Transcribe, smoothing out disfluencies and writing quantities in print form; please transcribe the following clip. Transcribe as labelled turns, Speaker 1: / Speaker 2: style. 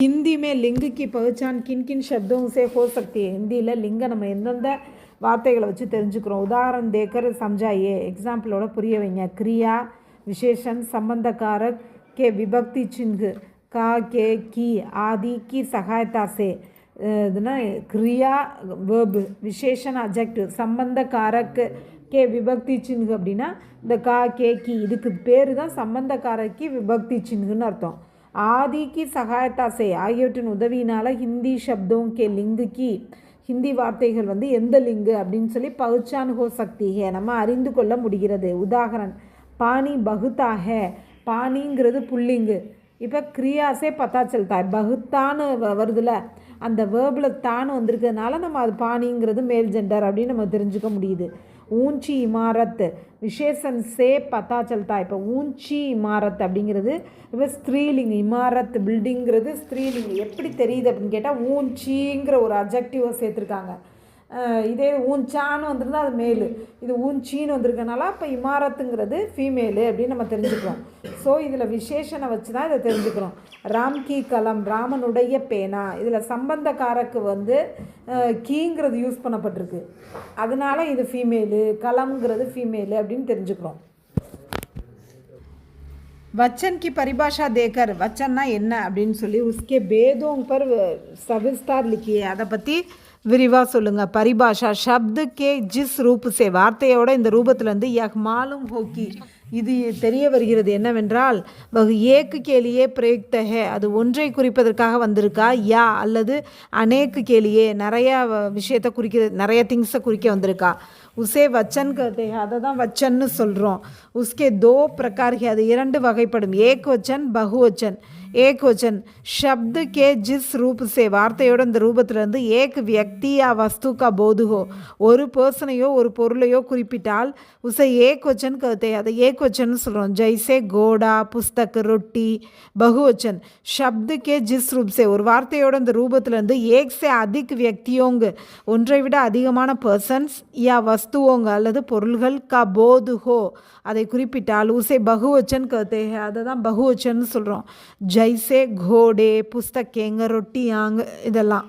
Speaker 1: हिंदी में लिंग की पहचान किन किन शब्दों से हो सकती है? ஹிந்தியில் லிங்க நம்ம எந்தெந்த வார்த்தைகளை வச்சு தெரிஞ்சுக்கிறோம்? உதாரணம் தேக்கர் சம்ஜாயே, எக்ஸாம்பிளோட புரிய வைங்க. கிரியா விசேஷன் संबंधकारक के विभक्ति चिन्ह का के की आदि की सहायता से இதுனா கிரியா வேர்பு, விசேஷன் அஜெக்டிவ், சம்பந்தக்காரக் கே விபக்தி சின்ஹு அப்படின்னா இந்த கா கே கி இதுக்கு பேர் தான் சம்பந்தக்காரக்கி விபக்தி சின்ஹுன்னு அர்த்தம். ஆதி கி சகாயத்தா சே ஆகியவற்றின் உதவியினால் ஹிந்தி சப்தோं के लिंग की ஹிந்தி வார்த்தைகள் வந்து எந்த லிங்கு அப்படின்னு சொல்லி பகுச்சான் ஹோ சக்தி ஹே நம்ம அறிந்து கொள்ள முடிகிறது. உதாகரணம் பானி பகுத்தா ஹே, பானிங்கிறது புல்லிங்கு. இப்போ கிரியாசே பத்தா செல்தா பகுத்தான்னு வருதுல, அந்த வேர்பில் தான் வந்திருக்கிறதுனால நம்ம அது பானிங்கிறது மேல் ஜெண்டர் அப்படின்னு நம்ம தெரிஞ்சுக்க முடியுது. ஊஞ்சி இமாரத் விசேஷன் சே பத்தா செல்தா. இப்போ ஊஞ்சி இமாரத் அப்படிங்கிறது இப்போ ஸ்திரீலிங்கு, இமாரத் பில்டிங்கிறது ஸ்திரீலிங்கு. எப்படி தெரியுது அப்படின்னு கேட்டால் ஊஞ்சிங்கிற ஒரு அப்ஜெக்டிவை சேர்த்துருக்காங்க. இதே ஊஞ்சான்னு வந்திருந்தால் அது மேலு, இது ஊஞ்சின்னு வந்திருக்கனால இப்போ இமாரத்துங்கிறது ஃபீமேலு அப்படின்னு நம்ம தெரிஞ்சுக்கிறோம். ஸோ இதில் விசேஷனை வச்சு தான் இதை தெரிஞ்சுக்கிறோம். ராம் கி கலம், ராமனுடைய பேனா. இதில் சம்பந்தக்காரக்கு வந்து கீங்கிறது யூஸ் பண்ணப்பட்டிருக்கு, அதனால இது ஃபீமேலு, கலம்ங்கிறது ஃபீமேலு அப்படின்னு தெரிஞ்சுக்கிறோம். वचन की परिभाषा देकर वचनना என்ன அப்படின்னு சொல்லி उसके भेदों पर सविस्तार लिखिए. அதை பற்றி விரிவாக சொல்லுங்கள். பரிபாஷா शब्द के जिस रूप से வார்த்தையோட இந்த ரூபத்திலேருந்து யக் மாலும் ஹோக்கி இது தெரிய வருகிறது என்னவென்றால் வகு ஏக்கு கேலியே பிரயுக்த ஹே அது ஒன்றை குறிப்பதற்காக வந்திருக்கா, யா அல்லது அநேக்கு கேலியே நிறையா விஷயத்தை குறிக்க, நிறைய திங்ஸை குறிக்க வந்திருக்கா. உசே வச்சன் கதே அதை தான் வச்சன்னு சொல்கிறோம். உஸ்கே தோ பிரகார் ஹே அது இரண்டு வகைப்படும், ஏக் வச்சன் பகுவச்சன். ஏக் வச்சன் शब्द के जिस रूप से வார்த்தையோட இந்த ரூபத்திலேருந்து ஏக் வியக்தி யா வஸ்து கா போது ஹோ ஒரு பர்சனையோ ஒரு பொருளையோ குறிப்பிட்டால் உசை ஏக் வச்சன் கதே அதை ஏக் வச்சன் சொல்கிறோம். ஜெய்சே கோடா புஸ்தக் ரொட்டி. பகுவச்சன் शब्द के जिस रूप से ஒரு வார்த்தையோட இந்த ரூபத்திலேருந்து ஏக் சே அதிக் வியக்தியோங்க ஒன்றை விட அதிகமான பர்சன்ஸ் யா வஸ்துவோங்க அல்லது பொருள்கள் கா போது ஹோ அதை குறிப்பிட்டால் உசை பகுவச்சன் கதே அதை தான் பகுவச்சன் சொல்கிறோம். ஜைசே கோடே புஸ்தக்கேங்க ரொட்டியாங்க இதெல்லாம்.